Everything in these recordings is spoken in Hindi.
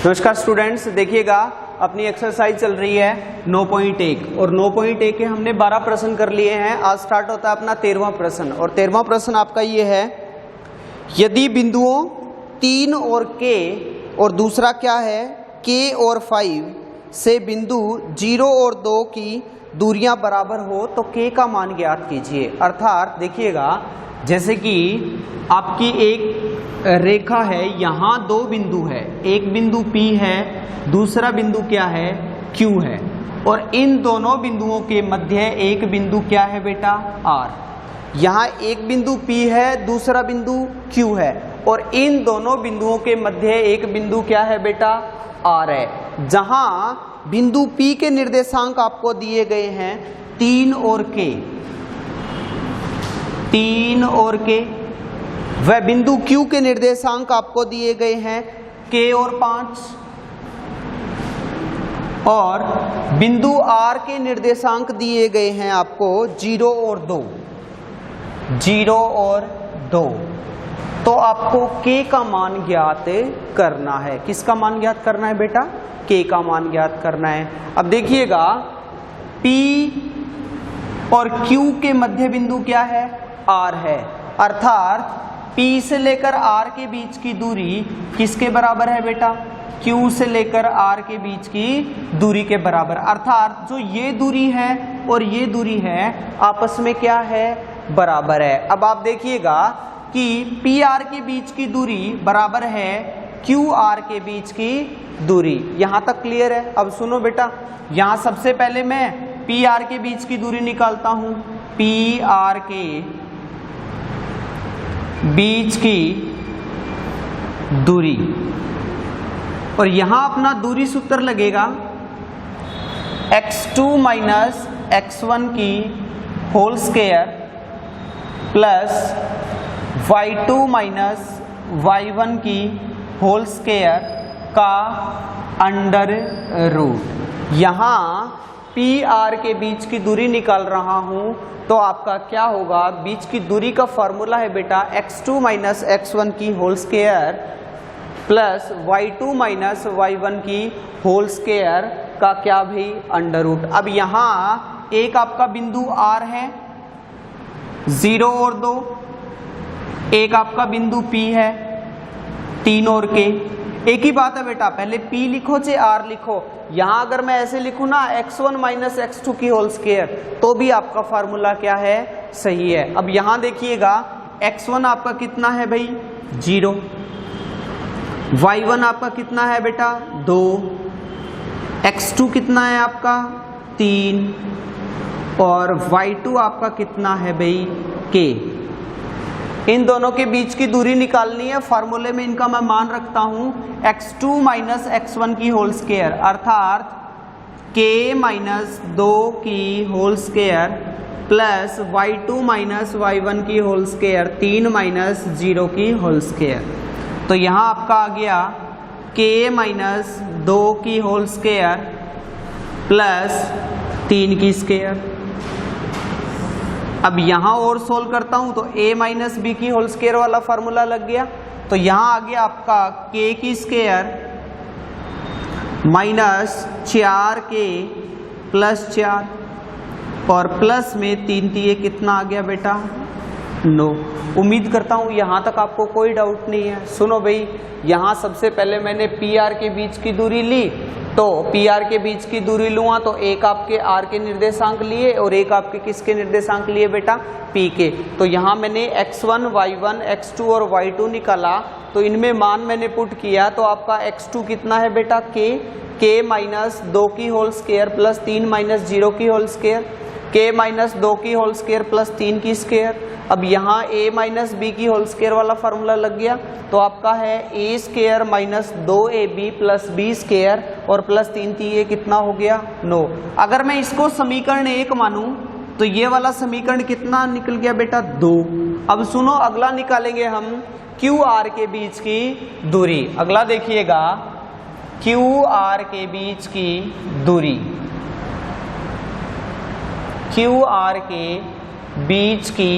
नमस्कार स्टूडेंट्स, देखिएगा अपनी एक्सरसाइज चल रही है 9.1 और 9.1 के हमने 12 प्रश्न कर लिए हैं। आज स्टार्ट होता है अपना 13वां प्रश्न और 13वां प्रश्न आपका ये है, यदि बिंदुओं 3 और K और दूसरा क्या है K और 5 से बिंदु 0 और 2 की दूरियां बराबर हो तो K का मान ज्ञात कीजिए। अर्थात देखिएगा, जैसे कि आपकी एक रेखा है, यहाँ दो बिंदु है, एक बिंदु P है, दूसरा बिंदु क्या है Q है, और इन दोनों बिंदुओं के मध्य एक बिंदु क्या है बेटा R। यहाँ एक बिंदु P है, दूसरा बिंदु Q है, और इन दोनों बिंदुओं के मध्य एक बिंदु क्या है बेटा R है। जहाँ बिंदु P के निर्देशांक आपको दिए गए हैं 3 और K, 3 और K, वह बिंदु Q के निर्देशांक आपको दिए गए हैं K और 5, और बिंदु R के निर्देशांक दिए गए हैं आपको 0 और 2, 0 और 2। तो आपको K का मान ज्ञात करना है। किसका मान ज्ञात करना है बेटा? K का मान ज्ञात करना है। अब देखिएगा, P और Q के मध्य बिंदु क्या है? R है। अर्थात P से लेकर R के बीच की दूरी किसके बराबर है बेटा? Q से लेकर R के बीच की दूरी के बराबर। अर्थात जो ये दूरी है और ये दूरी है आपस में क्या है? बराबर है। अब आप देखिएगा कि PR के बीच की दूरी बराबर है QR के बीच की दूरी। यहां तक क्लियर है? अब सुनो बेटा, यहां सबसे पहले मैं PR के बीच की दूरी निकालता हूं, PR के बीच की दूरी, और यहां अपना दूरी सूत्र लगेगा x2 माइनस x1 की whole square plus y2 minus y1 की होल स्क्वायर का अंडर रूट। यहां PR के बीच की दूरी निकाल रहा हूं, तो आपका क्या होगा? बीच की दूरी का फॉर्मूला है बेटा x2 माइनस x1 की whole square plus y2 minus y1 की होल स्क्वायर का क्या भी? Under root. अब यहाँ एक आपका बिंदु R है 0 और 2, एक आपका बिंदु P है 3 और K। एक ही बात है बेटा, पहले P लिखो चाहे R लिखो। यहां अगर मैं ऐसे लिखूं ना x1 माइनस x2 की होल स्क्वायर, तो भी आपका फार्मूला क्या है? सही है। अब यहां देखिएगा, x1 आपका कितना है भाई? 0, y1 आपका कितना है बेटा? 2, x2 कितना है आपका? 3, और y2 आपका कितना है भाई? K। इन दोनों के बीच की दूरी निकालनी है। फार्मूले में इनका मैं मान रखता हूं x2 माइनस x1 की होल स्क्वायर, अर्थात k माइनस 2 की whole square plus y2 minus y1 की होल स्क्वायर 3 माइनस 0 की होल स्क्वायर। तो यहां आपका आ गया k माइनस 2 की होल स्क्वायर प्लस 3 की स्क्वायर। अब यहां और सोल्व करता हूं तो a माइनस बी की होल स्क्वायर वाला फार्मूला लग गया। तो यहां आ गया आपका k की स्क्वायर माइनस 4k प्लस 4, और प्लस में 3 दिए कितना आ गया बेटा? 9। उम्मीद करता हूं यहां तक आपको कोई डाउट नहीं है। सुनो भाई, यहां सबसे पहले मैंने PR के बीच की दूरी ली, तो PR के बीच की दूरी लूँगा तो एक आपके R के निर्देशांक लिए और एक आपके किसके निर्देशांक लिए बेटा? P के। तो यहाँ मैंने x1, y1, x2 और y2 निकाला, तो इनमें मान मैंने पुट किया, तो आपका x2 कितना है बेटा? k माइनस 2 की होल स्क्वायर प्लस 3 माइनस 0 की होल स्क्वायर, k माइनस 2 की होल स्क्वायर प्लस 3 की स्क्वायर। अब यहाँ a माइनस बी की होल स्क्वायर वाला फार्मूला लग गया, तो आपका है a square minus 2ab plus b square और प्लस 3 ये कितना हो गया? 9। अगर मैं इसको समीकरण 1 मानूं तो ये वाला समीकरण कितना निकल गया बेटा? 2। अब सुनो, अगला निकालेंगे हम QR के बीच की दूरी। अगला देखिएगा, QR के बीच की दूरी, QR के बीच की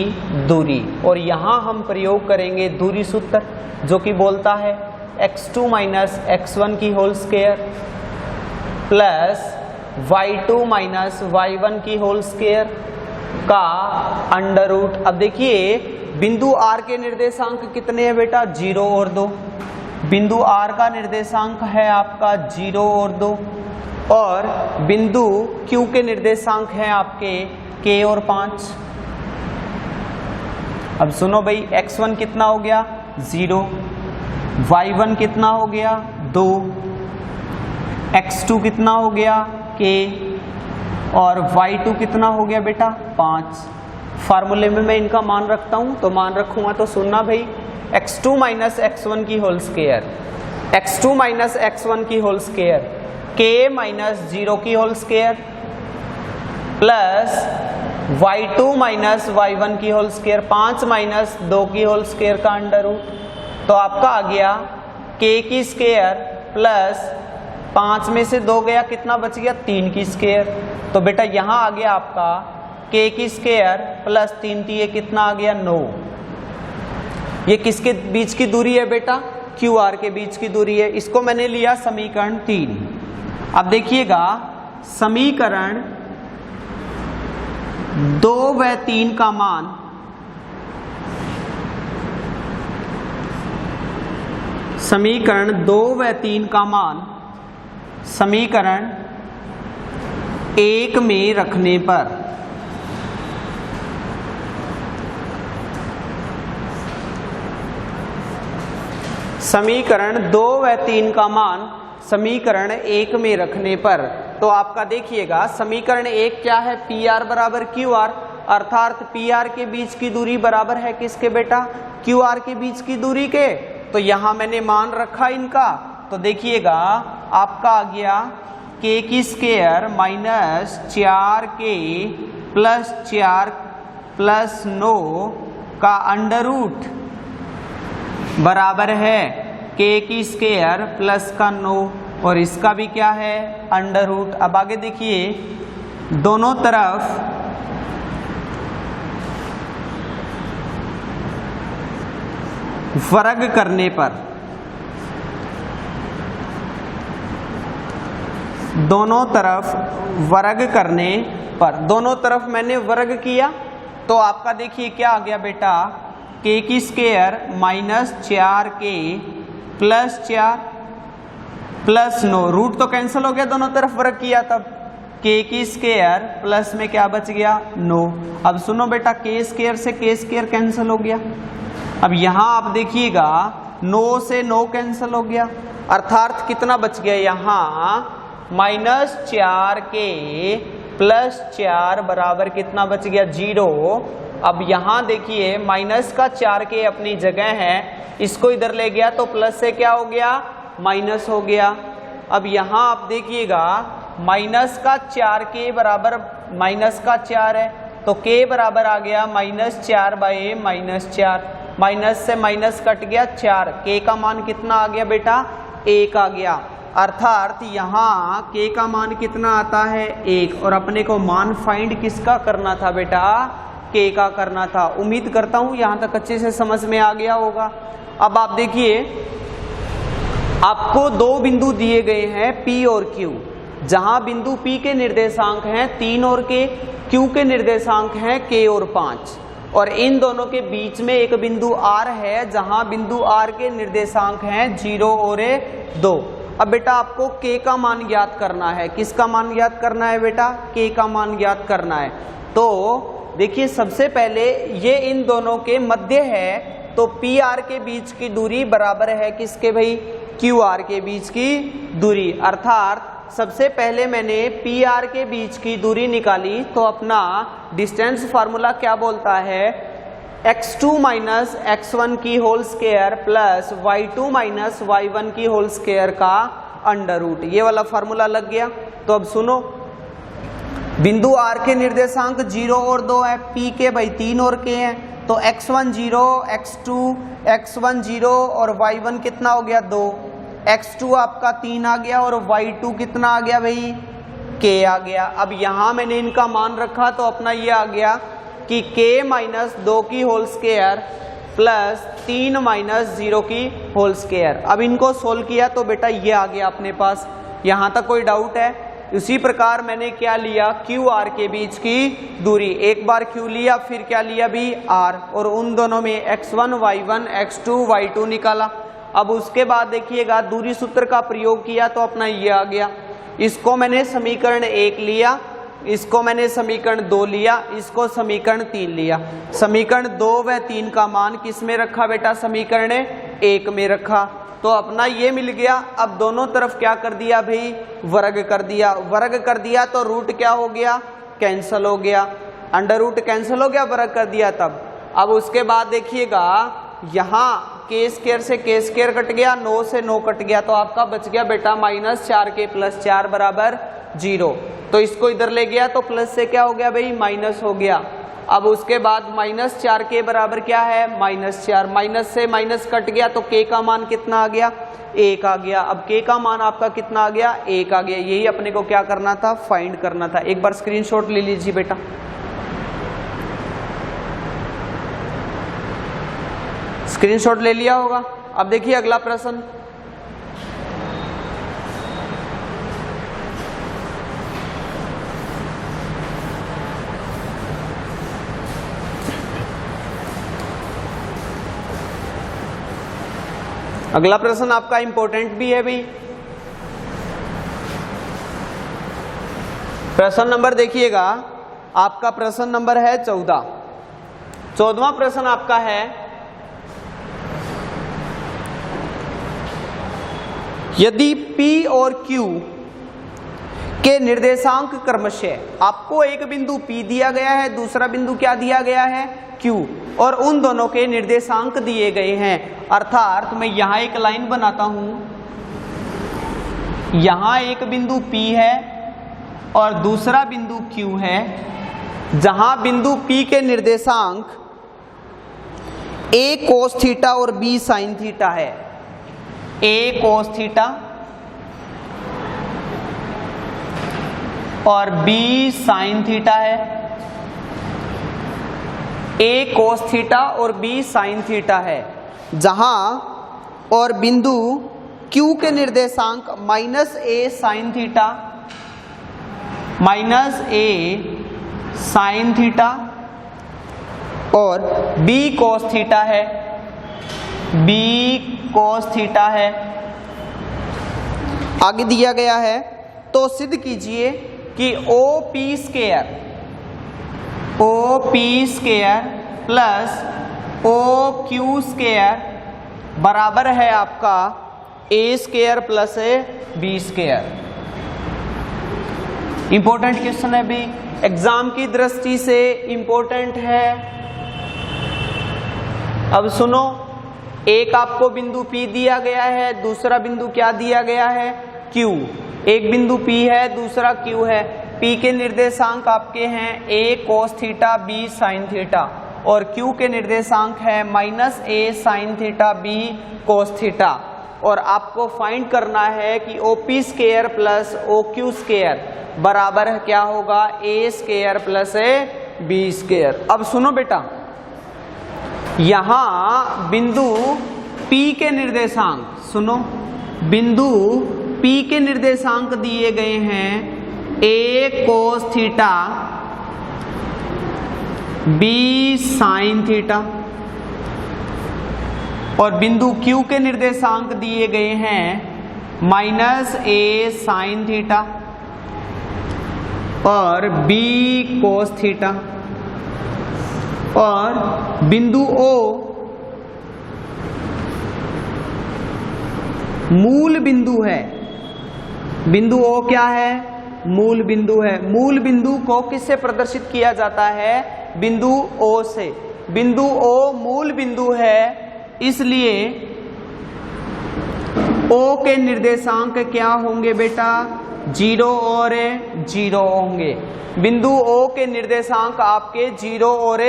दूरी, और यहां हम प्रयोग करेंगे दूरी सूत्र, जो कि बोलता है x2 माइनस x1 की whole square plus y2 minus y1 की होल स्क्वायर का अंडर रूट। अब देखिए बिंदु R के निर्देशांक कितने हैं बेटा, 0 और 2। बिंदु R का निर्देशांक है आपका 0 और 2 और बिंदु Q के निर्देशांक हैं आपके K और 5। अब सुनो भाई, x1 कितना हो गया 0, y1 कितना हो गया 2, x2 कितना हो गया k और y2 कितना हो गया बेटा 5। फार्मूले में मैं इनका मान रखता हूं, तो मान रखूंगा तो सुनना भाई, x2 माइनस x1 की whole square, x2 minus x1 की होल स्क्वायर, k माइनस 0 की whole square plus y2 minus y1 की होल स्क्वायर, 5 माइनस 2 की होल स्क्वायर का अंडर रूट। तो आपका आ गया k की स्क्वायर प्लस 5 में से 2 गया, कितना बच गया 3 की स्क्वायर। तो बेटा यहाँ आ गया आपका k की स्क्वायर प्लस 3 ये कितना आ गया 9। ये किसके बीच की दूरी है बेटा, QR के बीच की दूरी है। इसको मैंने लिया समीकरण 3। अब देखिएगा समीकरण 2 व 3 का मान समीकरण 2 व 3 का मान समीकरण 1 में रखने पर समीकरण 2 व 3 का मान समीकरण 1 में रखने पर, तो आपका देखिएगा समीकरण 1 क्या है, PR बराबर QR, अर्थात PR के बीच की दूरी बराबर है किसके बेटा, QR के बीच की दूरी के। तो यहां मैंने मान रखा इनका, तो देखिएगा आपका आ गया k की square minus 4k plus 4 plus 9 का अंडर रूट बराबर है k की स्क्वायर प्लस का 9 और इसका भी क्या है अंडर रूट। अब आगे देखिए दोनों तरफ वर्ग करने पर, दोनों तरफ वर्ग करने पर, दोनों तरफ मैंने वर्ग किया तो आपका देखिए क्या आ गया बेटा, k की square minus 4k plus 4 plus 9, root तो कैंसिल हो गया, दोनों तरफ वर्ग किया तब k की स्क्वायर प्लस में क्या बच गया 9। अब सुनो बेटा k स्क्वायर से k स्क्वायर कैंसिल हो गया। अब यहां आप देखिएगा 9 से 9 कैंसिल हो गया, अर्थात कितना बच गया यहां माइनस 4k प्लस 4 बराबर कितना बच गया 0। अब यहां देखिए माइनस का 4k अपनी जगह है, इसको इधर ले गया तो प्लस से क्या हो गया माइनस हो गया। अब यहां आप देखिएगा माइनस का 4k बराबर माइनस का 4 है, तो k बराबर आ गया माइनस 4 बाई माइनस 4, माइनस से माइनस कट गया 4, k का मान कितना आ गया बेटा 1 आ गया, अर्थात यहाँ k का मान कितना आता है 1 और अपने को मान फाइंड किसका करना था बेटा k का करना था। उम्मीद करता हूँ यहाँ तक अच्छे से समझ में आ गया होगा। अब आप देखिए आपको दो बिंदु दिए गए हैं P और Q, जहां बिंदु P के निर्देशांक हैं 3 और K, Q के निर्देशांक हैं K और 5, और इन दोनों के बीच में एक बिंदु R है जहां बिंदु R के निर्देशांक हैं 0 और 2। अब बेटा आपको K का मान ज्ञात करना है, किसका मान ज्ञात करना है बेटा K का मान ज्ञात करना है। तो देखिए सबसे पहले ये इन दोनों के मध्य है, तो PR के बीच की दूरी बराबर है किसके भाई QR के बीच की दूरी, अर्थात सबसे पहले मैंने PR के बीच की दूरी निकाली तो अपना डिस्टेंस फार्मूला क्या बोलता है x2 माइनस x1 की whole square plus y2 minus y1 की होल स्क्वायर का अंडर रूट, ये वाला फार्मूला लग गया। तो अब सुनो बिंदु R के निर्देशांक 0 और 2 है, P के भाई 3 और K है, तो x1 0, x1 0 और y1 कितना हो गया 2, x2 आपका 3 आ गया और y2 कितना आ गया भाई k आ गया। अब यहां मैंने इनका मान रखा तो अपना ये आ गया कि k माइनस 2 की होल स्क्वायर प्लस 3 माइनस 0 की होल स्क्वायर। अब इनको सोल्व किया तो बेटा ये आ गया अपने पास, यहाँ तक कोई डाउट है? उसी प्रकार मैंने क्या लिया, क्यू आर के बीच की दूरी, एक बार क्यू लिया फिर क्या लिया भी आर, और उन दोनों में x1 y1 x2 y2 निकाला। अब उसके बाद देखिएगा दूरी सूत्र का प्रयोग किया तो अपना ये आ गया। इसको मैंने समीकरण 1 लिया, इसको मैंने समीकरण 2 लिया, इसको समीकरण 3 लिया। समीकरण 2 व 3 का मान किस में रखा बेटा, समीकरण 1 में रखा, तो अपना ये मिल गया। अब दोनों तरफ क्या कर दिया भाई, वर्ग कर दिया। वर्ग कर दिया तो रूट क्या हो गया, कैंसल हो गया, अंडर रूट कैंसल हो गया, वर्ग कर दिया तब। अब उसके बाद देखिएगा यहाँ के स्क्वायर से के स्क्वायर कट गया, 9 से 9 कट गया, तो आपका बच गया बेटा -4k + 4 बराबर 0। तो इसको इधर ले गया तो प्लस से क्या हो गया भाई, माइनस हो गया। अब उसके बाद -4k बराबर क्या है, -4, माइनस से माइनस कट गया तो k का मान कितना आ गया, 1 आ गया। अब k का मान आपका कितना आ गया, 1 आ गया। यही अपने को क्या करना था, फाइंड करना था। एक बार स्क्रीनशॉट ले लीजिए बेटा। स्क्रीनशॉट ले लिया होगा। अब देखिए अगला प्रश्न, अगला प्रश्न आपका इंपॉर्टेंट भी है भाई। प्रश्न नंबर देखिएगा, आपका प्रश्न नंबर है 14। 14वां प्रश्न आपका है, यदि P और Q के निर्देशांक क्रमशः, आपको एक बिंदु P दिया गया है, दूसरा बिंदु क्या दिया गया है, Q, और उन दोनों के निर्देशांक दिए गए हैं। अर्थात मैं यहां एक लाइन बनाता हूं, यहां एक बिंदु P है और दूसरा बिंदु Q है, जहां बिंदु P के निर्देशांक A cos थीटा और B sin थीटा है। A cos थीटा और B sin थीटा है। A cos थीटा और B sin थीटा है, जहां और बिंदु Q के निर्देशांक -A sin theta, -A sin theta और B cos थीटा है, B cos थीटा है। आगे दिया गया है, तो सिद्ध कीजिए कि OP square plus OQ square बराबर है आपका A square plus B square. Important question है भी, एग्जाम की दृष्टि से इंपॉर्टेंट है। अब सुनो, एक आपको बिंदु P दिया गया है, दूसरा बिंदु क्या दिया गया है, Q। एक बिंदु P है, दूसरा Q है। P के निर्देशांक आपके हैं A cos theta B sin theta, और Q के निर्देशांक है -A sin theta B cos theta. और आपको फाइंड करना है कि OP square plus OQ square बराबर क्या होगा, A square plus B square. अब सुनो बेटा, यहां बिंदु P के निर्देशांक, सुनो, बिंदु P के निर्देशांक दिए गए हैं A cos theta B sin theta, और बिंदु Q के निर्देशांक दिए गए हैं -A sin थीटा और B cos थीटा, और बिंदु O मूल बिंदु है। बिंदु O क्या है, मूल बिंदु है। मूल बिंदु को किससे प्रदर्शित किया जाता है, बिंदु O से। बिंदु O मूल बिंदु है, इसलिए O के निर्देशांक क्या होंगे बेटा, 0 और 0 होंगे। बिंदु O के निर्देशांक आपके 0 और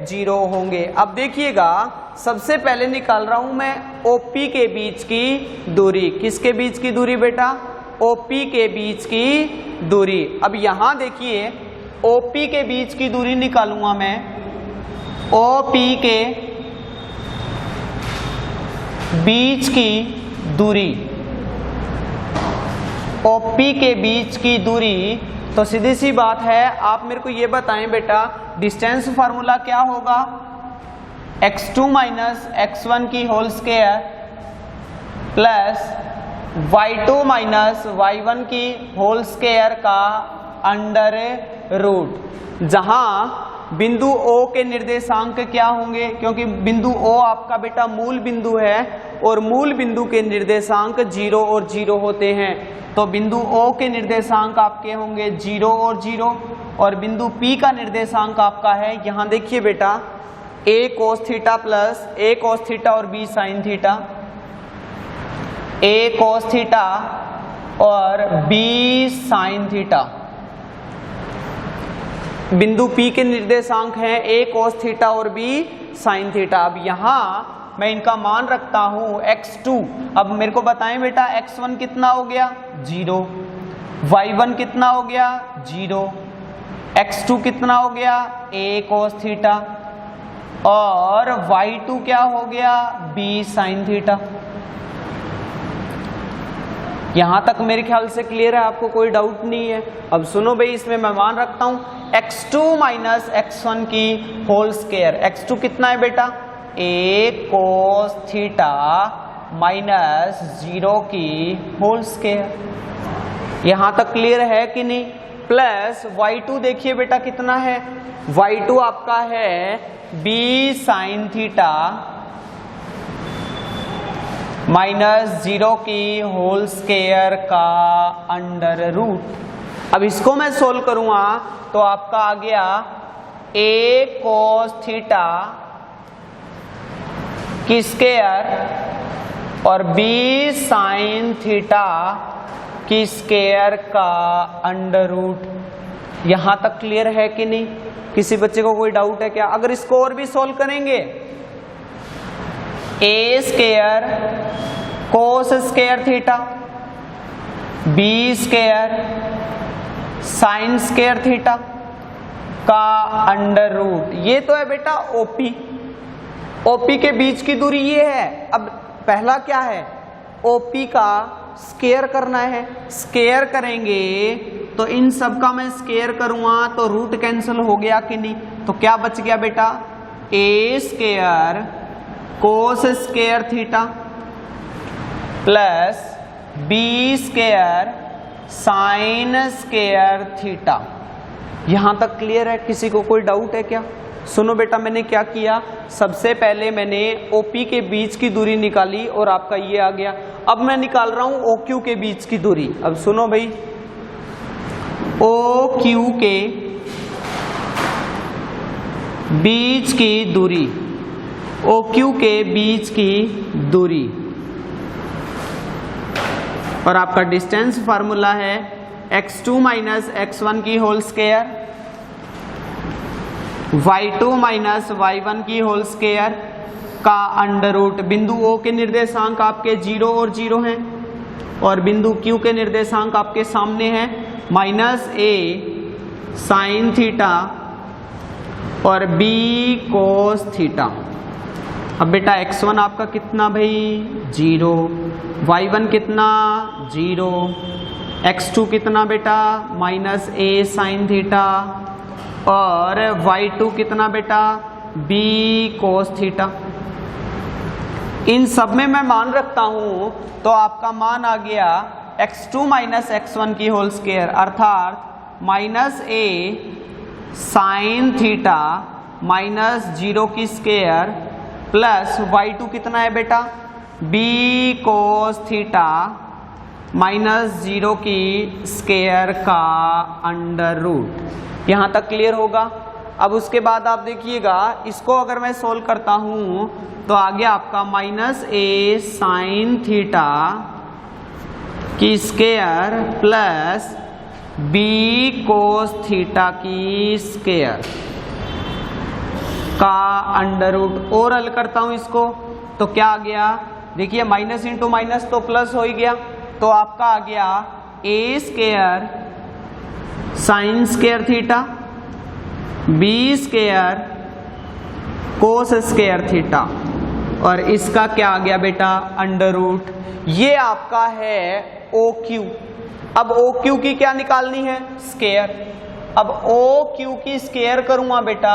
0 होंगे। अब देखिएगा, सबसे पहले निकाल रहा हूं मैं OP के बीच की दूरी। किसके बीच की दूरी बेटा, OP के बीच की दूरी। अब यहां देखिए, OP के बीच की दूरी निकालूंगा मैं, OP के बीच की दूरी, OP के बीच की दूरी, तो सीधी सी बात है आप मेरे को ये बताएं बेटा डिस्टेंस फार्मूला क्या होगा, x2 माइनस x1 की whole square plus y2 minus y1 की होल स्क्वायर का अंडर रूट। जहां बिंदु O के निर्देशांक क्या होंगे, क्योंकि बिंदु O आपका बेटा मूल बिंदु है और मूल बिंदु के निर्देशांक 0 और 0 होते हैं, तो बिंदु O के निर्देशांक आपके होंगे 0 और 0, और बिंदु P का निर्देशांक आपका है, यहां देखिए बेटा a cos theta plus a cos theta और b sin theta, a cos theta और b sin थीटा। बिंदु P के निर्देशांक हैं a cos थीटा और b sin थीटा। अब यहां मैं इनका मान रखता हूं x2। अब मेरे को बताएं बेटा x1 कितना हो गया 0, y1 कितना हो गया 0, x2 कितना हो गया a cos थीटा और y2 क्या हो गया b sin थीटा। यहां तक मेरे ख्याल से क्लियर है, आपको कोई डाउट नहीं है। अब सुनो भाई, इसमें मैं मान रखता हूं x2 माइनस x1 की होल स्क्वायर। x2 कितना है बेटा a cos थीटा माइनस 0 की होल स्क्वायर। यहां तक क्लियर है कि नहीं। प्लस y2 देखिए बेटा कितना है, y2 आपका है b sin थीटा माइनस 0 की होल स्क्वायर का अंडर रूट। अब इसको मैं सोल्व करूंगा तो आपका आ गया a cos थीटा की स्क्वायर और b sin थीटा की स्क्वायर का अंडर रूट। यहां तक क्लियर है कि नहीं, किसी बच्चे को कोई डाउट है क्या? अगर इसको और भी सोल्व करेंगे a square cos square theta b square sine square theta का अंडर रूट। ये तो है बेटा OP के बीच की दूरी ये है। अब पहला क्या है, OP का स्क्वायर करना है। स्क्वायर करेंगे तो इन सब का मैं स्क्वायर करूंगा तो रूट कैंसिल हो गया कि नहीं, तो क्या बच गया बेटा a square cos square theta plus b square sine square theta. यहां तक क्लियर है, किसी को कोई डाउट है क्या? सुनो बेटा, मैंने क्या किया, सबसे पहले मैंने OP के बीच की दूरी निकाली और आपका ये आ गया। अब मैं निकाल रहा हूं OQ के बीच की दूरी। अब सुनो भाई, OQ के बीच की दूरी, OQ के बीच की दूरी, और आपका डिस्टेंस फार्मूला है x2 माइनस x1 की whole square y2 minus y1 की होल स्क्वायर का अंडर रूट। बिंदु O के निर्देशांक आपके 0 और 0 हैं और बिंदु Q के निर्देशांक आपके सामने हैं माइनस a साइन थीटा और b कोस थीटा। अब बेटा x1 आपका कितना भाई 0, y1 कितना 0, x2 कितना बेटा माइनस a साइन थीटा और y2 कितना बेटा b कोस थीटा। इन सब में मैं मान रखता हूं तो आपका मान आ गया x2 माइनस x1 की होल स्क्वायर अर्थात minus a sine theta minus 0 की स्क्वायर प्लस y2 कितना है बेटा b कोस थीटा माइनस 0 की स्क्वायर का अंडर रूट। यहां तक क्लियर होगा। अब उसके बाद आप देखिएगा, इसको अगर मैं सोल्व करता हूं तो आ गया आपका माइनस a साइन थीटा की square plus b cos theta की स्क्वायर का अंडर रूट। और हल करता हूं इसको तो क्या आ गया, देखिए माइनस इंटू माइनस तो प्लस हो ही गया, तो आपका आ गया a square sine square theta b square cos square theta और इसका क्या आ गया बेटा अंडर रूट। ये आपका है ओ क्यू। अब ओ क्यू की क्या निकालनी है स्क्वायर। अब ओ क्यू की स्क्वायर करूंगा बेटा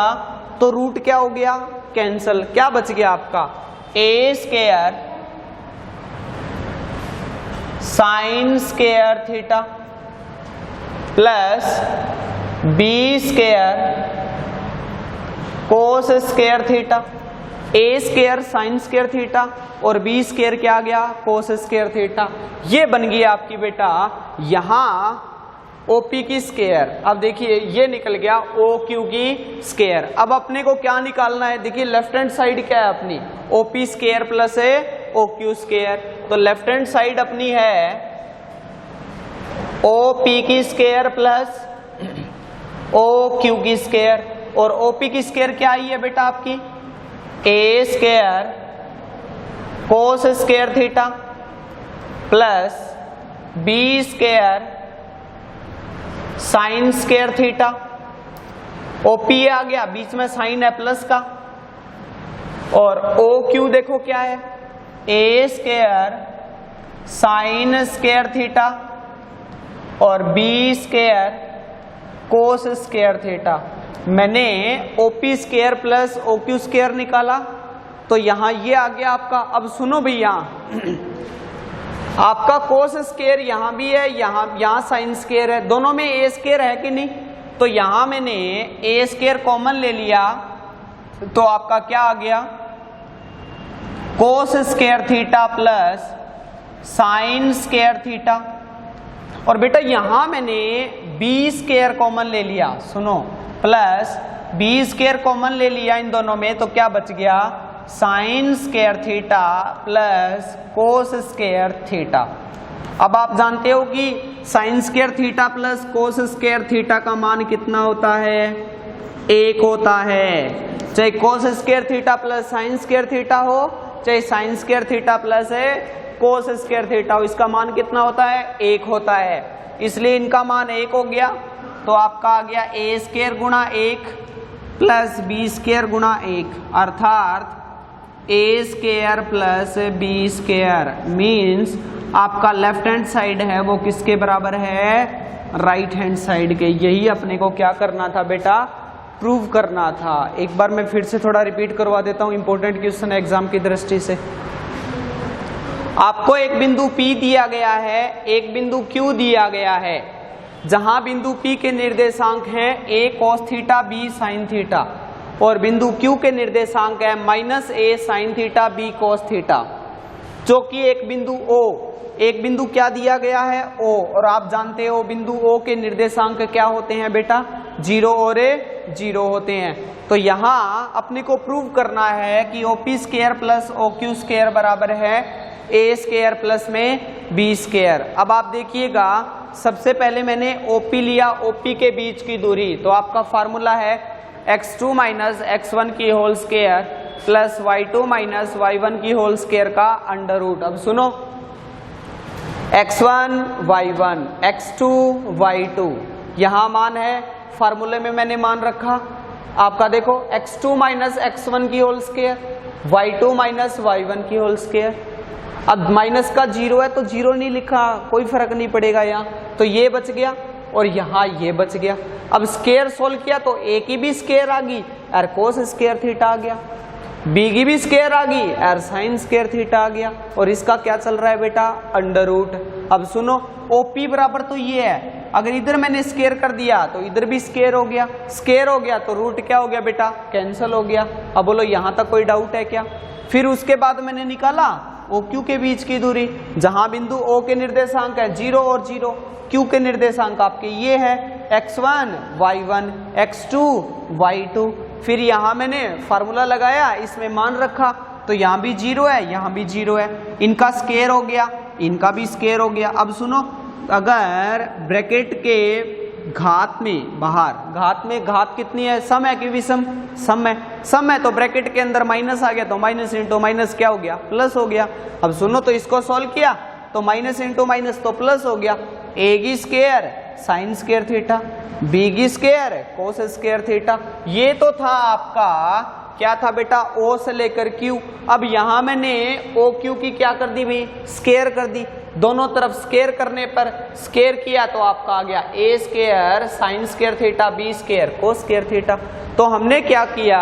तो रूट क्या हो गया कैंसल। क्या बच गया आपका a square sine square theta plus b square cos square theta. A square sine square theta और बी स्क्वायर क्या आ गया कोस स्क्वायर थीटा। ये बन गई आपकी बेटा यहां ओपी की स्क्वायर। अब देखिए ये निकल गया ओ क्यू की स्क्वायर। अब अपने को क्या निकालना है देखिए लेफ्ट हैंड साइड क्या है अपनी ओपी स्क्वायर प्लस है ओ क्यू स्क्वायर। तो लेफ्ट हैंड साइड अपनी है ओ पी की स्क्वायर प्लस ओ क्यू की स्क्वायर और ओपी की स्क्वायर क्या आई है बेटा आपकी a square cos square theta plus b square sine square theta. OP आ गया बीच में साइन है प्लस का और ओ क्यू देखो क्या है a square sine square theta और b square cos square theta. मैंने OP square plus O Q square निकाला तो यहां ये आ गया आपका। अब सुनो भैया आपका कोस स्क्वायर यहां भी है यहां साइन स्क्वायर है दोनों में ए स्क्वायर है कि नहीं। तो यहां मैंने ए स्क्वायर कॉमन ले लिया तो आपका क्या आ गया कोस square theta plus sign square theta. और बेटा यहां मैंने बी स्क्वायर कॉमन ले लिया सुनो प्लस बी स्क्वायर कॉमन ले लिया इन दोनों में तो क्या बच गया sign square theta plus cos square theta. अब आप जानते हो कि sign square theta plus cos square theta का मान कितना होता है 1 होता है। चाहे कोस square theta plus sign square theta हो चाहे साइन स्क्वायर थीटा प्लस है कोस स्क्वायर थीटा हो इसका मान कितना होता है 1 होता है। इसलिए इनका मान 1 हो गया तो आपका आ गया ए स्क्वायर गुणा 1 प्लस बी स्क्वायर गुणा 1 अर्थात a square plus b square means आपका लेफ्ट हैंड साइड है वो किसके बराबर है राइट हैंड साइड के। यही अपने को क्या करना था बेटा प्रूव करना था। एक बार मैं फिर से थोड़ा रिपीट करवा देता हूं इंपॉर्टेंट क्वेश्चन एग्जाम की दृष्टि से। आपको एक बिंदु P दिया गया है एक बिंदु Q दिया गया है जहां बिंदु P के निर्देशांक हैं a cos theta b sin theta और बिंदु Q के निर्देशांक है -a sin theta b cos theta जो कि एक बिंदु O एक बिंदु क्या दिया गया है O और आप जानते हो बिंदु O के निर्देशांक क्या होते हैं बेटा 0 और a 0 होते हैं। तो यहां अपने को प्रूव करना है कि OP square plus OQ square बराबर है ए स्क्वायर प्लस में बी स्क्वायर। अब आप देखिएगा सबसे पहले मैंने OP लिया OP के बीच की दूरी तो आपका फार्मूला है x2 माइनस x1 की whole square plus y2 minus y1 की होल स्क्वायर का अंडर रूट। अब सुनो x1 y1 x2 y2 यहां मान है फार्मूले में मैंने मान रखा आपका देखो x2 माइनस x1 की whole square y2 minus y1 की होल स्क्वायर। अब माइनस का 0 है तो 0 नहीं लिखा कोई फर्क नहीं पड़ेगा यहाँ तो ये बच गया और यहाँ ये बच गया। अब स्क्वायर सोल्व किया तो a की भी स्क्वायर आ गई और कोस स्क्वायर थीटा आ गया b की भी स्क्वायर आ गई और साइन स्क्वायर थीटा आ गया और इसका क्या चल रहा है बेटा अंडर रूट। अब सुनो OP बराबर तो ये है अगर इधर मैंने स्क्वायर कर दिया तो इधर भी स्क्वायर हो गया तो रूट क्या हो गया बेटा कैंसिल हो गया। अब बोलो यहाँ तक कोई डाउट है क्या। फिर उसके बाद मैंने निकाला OQ के बीच की दूरी जहां बिंदु O के निर्देशांक है 0 और 0 Q के निर्देशांक आपके ये है x1 y1 x2 y2। फिर यहां मैंने फार्मूला लगाया इसमें मान रखा तो यहां भी 0 है यहां भी 0 है इनका स्क्वायर हो गया इनका भी स्क्वायर हो गया। अब सुनो अगर ब्रैकेट के घात में बाहर घात में घात कितनी है सम है कि विषम सम है तो ब्रैकेट के अंदर माइनस आ गया तो माइनस इंटू माइनस क्या हो गया प्लस हो गया। अब सुनो तो इसको सॉल्व किया तो माइनस इंटू माइनस तो प्लस हो गया a की square sine square theta b की स्क्वायर कोस स्क्वायर थीटा। ये तो था आपका क्या था बेटा, ओ से लेकर क्यू। अब यहां मैंने ओ क्यू की क्या कर दी भाई, स्केयर कर दी। दोनों तरफ स्केयर करने पर स्केयर किया तो आपका आ गया a square sine square theta b square cos square theta. तो हमने क्या किया,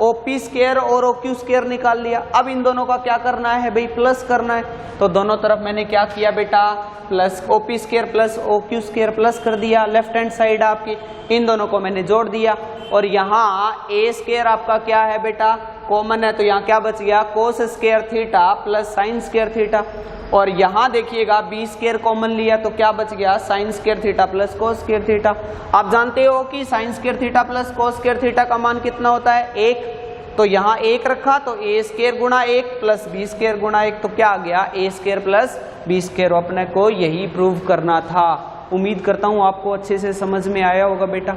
ओपी स्केयर और ओक्यू स्केयर निकाल लिया। अब इन दोनों का क्या करना है भाई, प्लस करना है। तो दोनों तरफ मैंने क्या किया बेटा, plus OP square plus OQ square plus कर दिया। लेफ्ट हैंड साइड आपकी इन दोनों को मैंने जोड़ दिया। और यहाँ ए स्केयर आपका क्या है बेटा, कॉमन है, तो यहाँ क्या बच गया, कोस square theta plus sign square theta. और यहाँ देखिएगा बी स्केयर कॉमन लिया तो क्या बच गया, sign square theta plus cos square theta. आप जानते हो कि sign square theta plus cos square theta का मान कितना होता है, 1। तो यहाँ 1 रखा तो ए स्केयर गुणा 1 प्लस बी स्केयर गुणा 1, तो क्या आ गया, a square plus B square. अपने को यही प्रूव करना था। उम्मीद करता हूँ आपको अच्छे से समझ में आया होगा बेटा।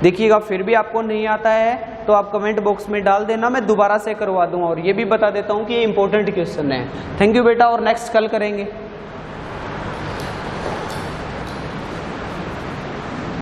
देखिएगा फिर भी आपको नहीं आता है तो आप कमेंट बॉक्स में डाल देना, मैं दोबारा से करवा दूंगा। और ये भी बता देता हूँ कि ये इंपॉर्टेंट क्वेश्चन है। थैंक यू बेटा, और नेक्स्ट कल करेंगे।